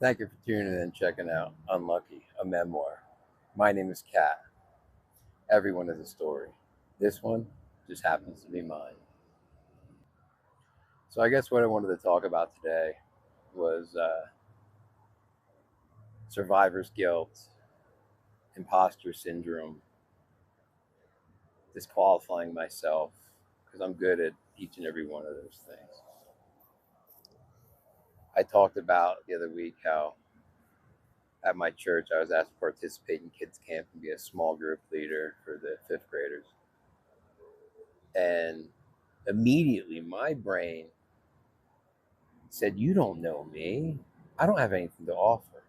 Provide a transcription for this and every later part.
Thank you for tuning in and checking out Unlucky, a memoir. My name is Kat. Everyone has a story. This one just happens to be mine. So I guess what I wanted to talk about today was survivor's guilt, imposter syndrome, disqualifying myself because I'm good at each and every one of those things. I talked about the other week how at my church I was asked to participate in kids camp and be a small group leader for the fifth graders. And immediately my brain said, "You don't know me. I don't have anything to offer."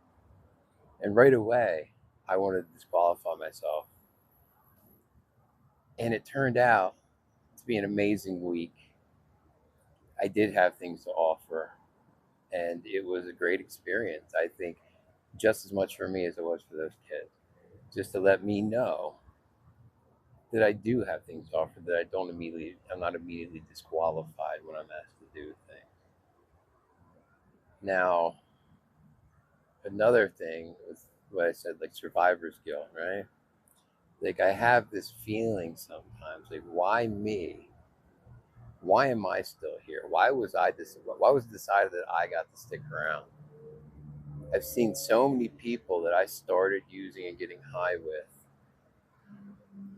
And right away, I wanted to disqualify myself. And it turned out to be an amazing week. I did have things to offer, and it was a great experience. I think just as much for me as it was for those kids, just to let me know that I do have things to offer, that I'm not immediately disqualified when I'm asked to do things. Now, another thing was what I said, like survivor's guilt, right? Like I have this feeling sometimes, like why me? Why am I still here? Why was it decided that I got to stick around? I've seen so many people that I started using and getting high with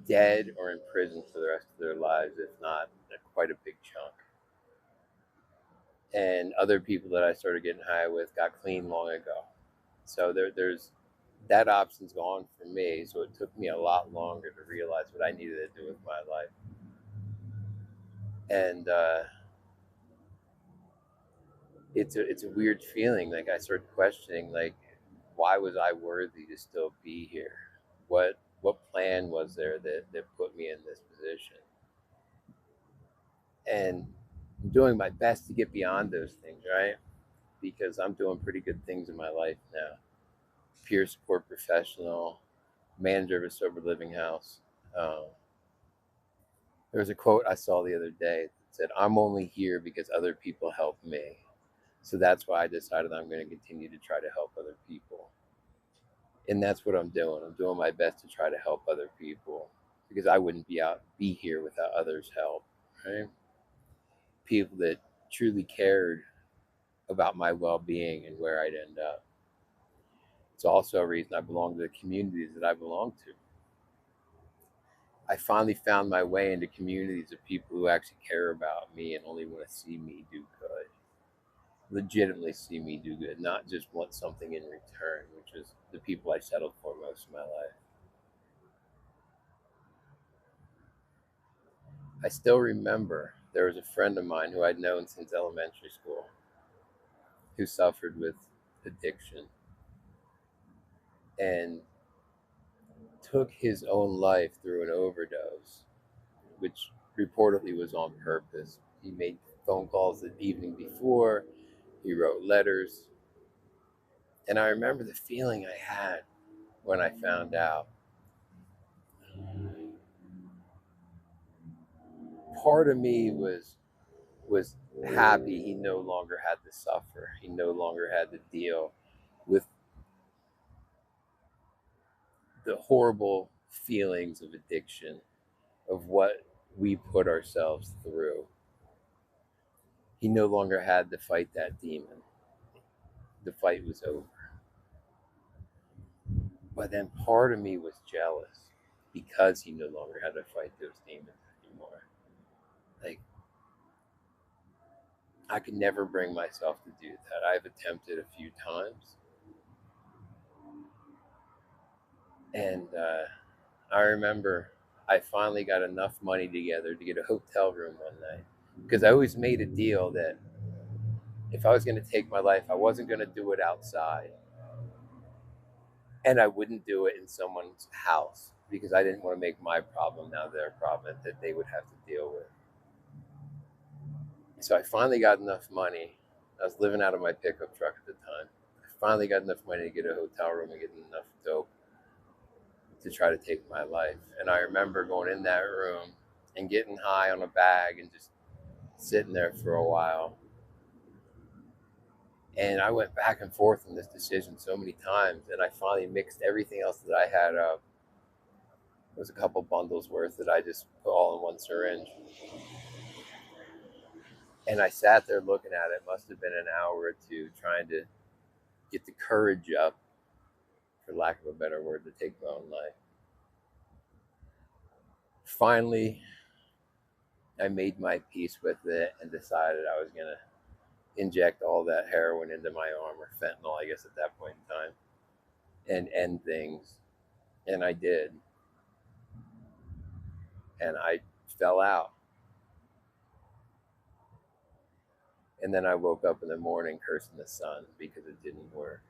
dead or in prison for the rest of their lives, if not quite a big chunk. And other people that I started getting high with got clean long ago. So there's that option's gone for me. So it took me a lot longer to realize what I needed to do with my life. And it's a weird feeling. Like I started questioning, like, why was I worthy to still be here? What plan was there that put me in this position? And I'm doing my best to get beyond those things, right? Because I'm doing pretty good things in my life now. Peer support professional, manager of a sober living house. Um, there was a quote I saw the other day that said, "I'm only here because other people helped me." So that's why I decided I'm going to continue to try to help other people. And that's what I'm doing. I'm doing my best to try to help other people because I wouldn't be here without others' help, right? People that truly cared about my well-being and where I'd end up. It's also a reason I belong to the communities that I belong to. I finally found my way into communities of people who actually care about me and only want to see me do good, legitimately see me do good, not just want something in return, which is the people I settled for most of my life. I still remember there was a friend of mine who I'd known since elementary school who suffered with addiction and took his own life through an overdose, which reportedly was on purpose. He made phone calls the evening before, he wrote letters, and I remember the feeling I had when I found out. Part of me was happy he no longer had to suffer. He no longer had to deal with the horrible feelings of addiction, of what we put ourselves through. He no longer had to fight that demon. The fight was over. But then part of me was jealous because he no longer had to fight those demons anymore. Like, I could never bring myself to do that. I've attempted a few times. And I remember I finally got enough money together to get a hotel room one night because I always made a deal that if I was going to take my life, I wasn't going to do it outside and I wouldn't do it in someone's house because I didn't want to make my problem now their problem that they would have to deal with. So I finally got enough money. I was living out of my pickup truck at the time. I finally got enough money to get a hotel room and get enough dope to try to take my life. And I remember going in that room and getting high on a bag and just sitting there for a while And I went back and forth on this decision so many times, and I finally mixed everything else that I had up. It was a couple bundles worth that I just put all in one syringe. And I sat there looking at it. Must have been an hour or two trying to get the courage up, for lack of a better word, to take my own life. Finally, I made my peace with it and decided I was going to inject all that heroin into my arm, or fentanyl, I guess, at that point in time, and end things. And I did. And I fell out. And then I woke up in the morning cursing the sun because it didn't work.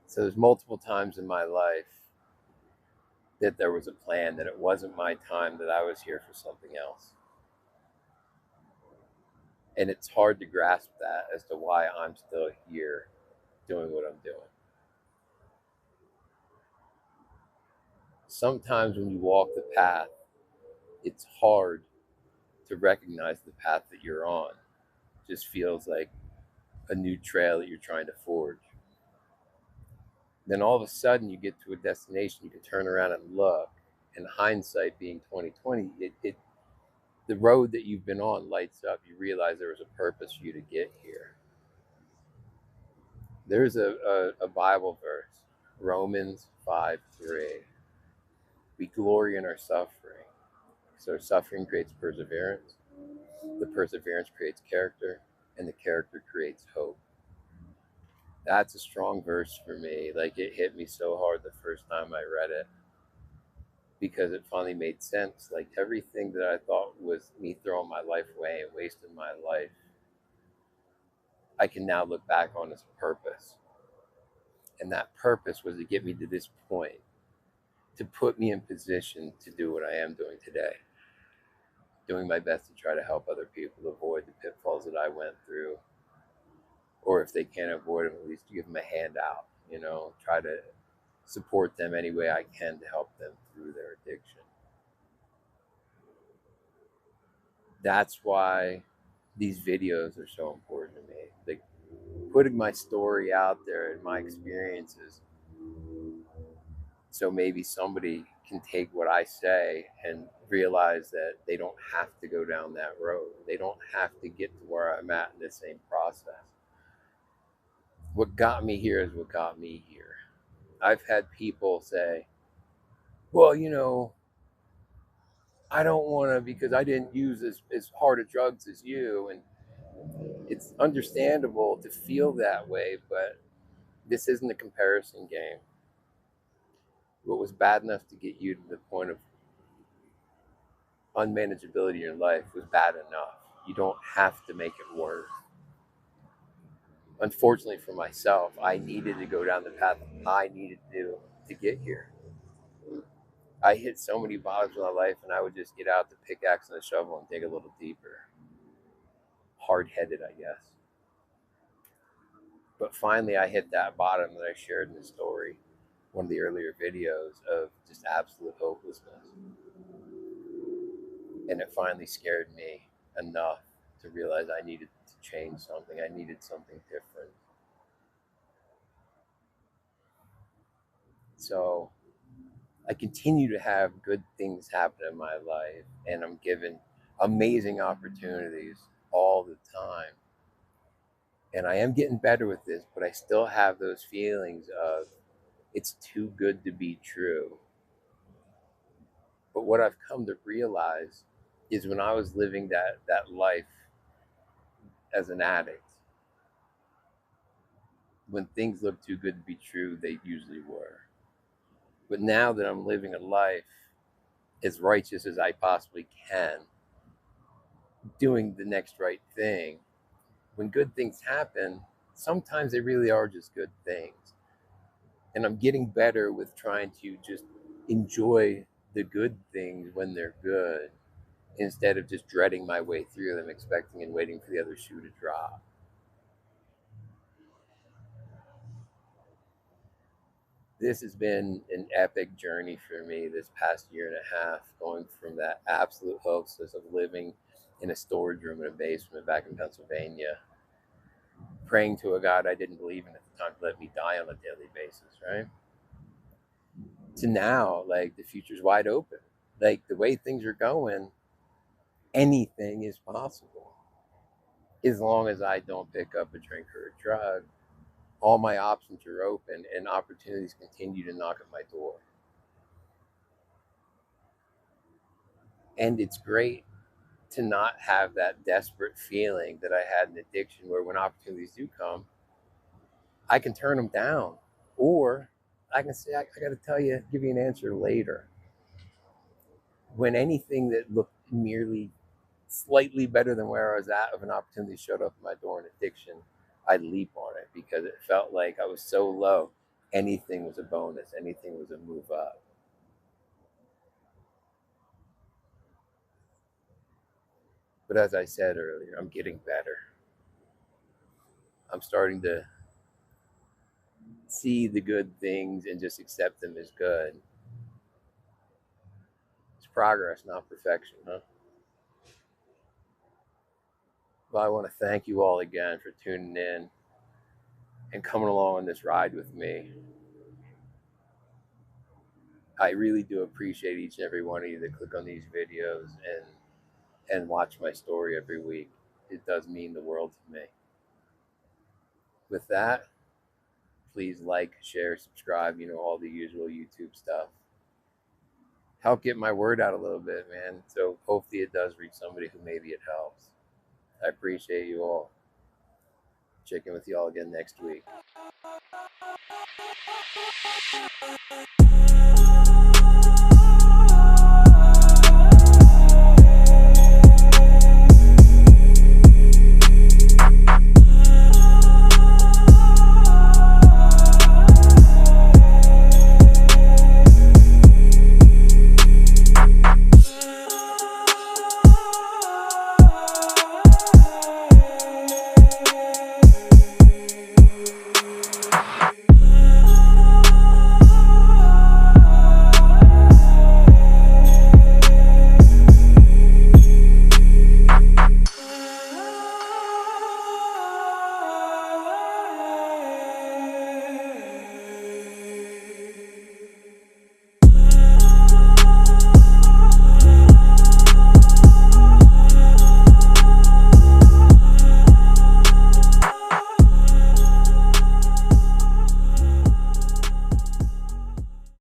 So there's multiple times in my life that there was a plan, that it wasn't my time, that I was here for something else. And it's hard to grasp that as to why I'm still here doing what I'm doing. Sometimes when you walk the path, it's hard to recognize the path that you're on. It just feels like a new trail that you're trying to forge. Then all of a sudden you get to a destination, you can turn around and look, and hindsight being 2020, the road that you've been on lights up. You realize there was a purpose for you to get here. There's a Bible verse, Romans 5:3. We glory in our suffering. So suffering creates perseverance. The perseverance creates character, and the character creates hope. That's a strong verse for me. Like, it hit me so hard the first time I read it, because it finally made sense. Like, everything that I thought was me throwing my life away and wasting my life, I can now look back on as a purpose. And that purpose was to get me to this point, to put me in position to do what I am doing today, doing my best to try to help other people avoid the pitfalls that I went through, or if they can't avoid them, at least give them a handout, try to support them any way I can to help them through their addiction. That's why these videos are so important to me. Like, putting my story out there and my experiences, so maybe somebody can take what I say and realize that they don't have to go down that road. They don't have to get to where I'm at in the same process. What got me here is what got me here. I've had people say, well, I don't want to, because I didn't use as hard of drugs as you. And it's understandable to feel that way, but this isn't a comparison game. What was bad enough to get you to the point of unmanageability in your life was bad enough. You don't have to make it worse. Unfortunately for myself, I needed to go down the path I needed to get here. I hit so many bottoms in my life, and I would just get out the pickaxe and the shovel and dig a little deeper. Hard-headed, I guess. But finally, I hit that bottom that I shared in the story, one of the earlier videos, of just absolute hopelessness. And it finally scared me enough to realize I needed to change something. I needed something different. So I continue to have good things happen in my life, and I'm given amazing opportunities all the time. And I am getting better with this, but I still have those feelings of it's too good to be true. But what I've come to realize is, when I was living that life as an addict, when things look too good to be true, they usually were. But now that I'm living a life as righteous as I possibly can, doing the next right thing, when good things happen, sometimes they really are just good things. And I'm getting better with trying to just enjoy the good things when they're good, instead of just dreading my way through them, expecting and waiting for the other shoe to drop. This has been an epic journey for me this past year and a half, going from that absolute hopelessness of living in a storage room in a basement back in Pennsylvania praying to a God I didn't believe in at the time to let me die on a daily basis, right? To now, like, the future's wide open. Like, the way things are going, anything is possible. As long as I don't pick up a drink or a drug, all my options are open and opportunities continue to knock at my door. And it's great to not have that desperate feeling that I had in addiction, where when opportunities do come, I can turn them down. Or I can say, I got to tell you, give you an answer later. When anything that looked merely slightly better than where I was at, if an opportunity showed up at my door in addiction, I'd leap on it because it felt like I was so low. Anything was a bonus, anything was a move up. But as I said earlier, I'm getting better. I'm starting to see the good things and just accept them as good. It's progress, not perfection, huh? Well, I want to thank you all again for tuning in and coming along on this ride with me. I really do appreciate each and every one of you that click on these videos and watch my story every week. It does mean the world to me. With that, please like, share, subscribe, all the usual YouTube stuff. Help get my word out a little bit, man. So hopefully it does reach somebody who maybe it helps. I appreciate you all. Check in with you all again next week.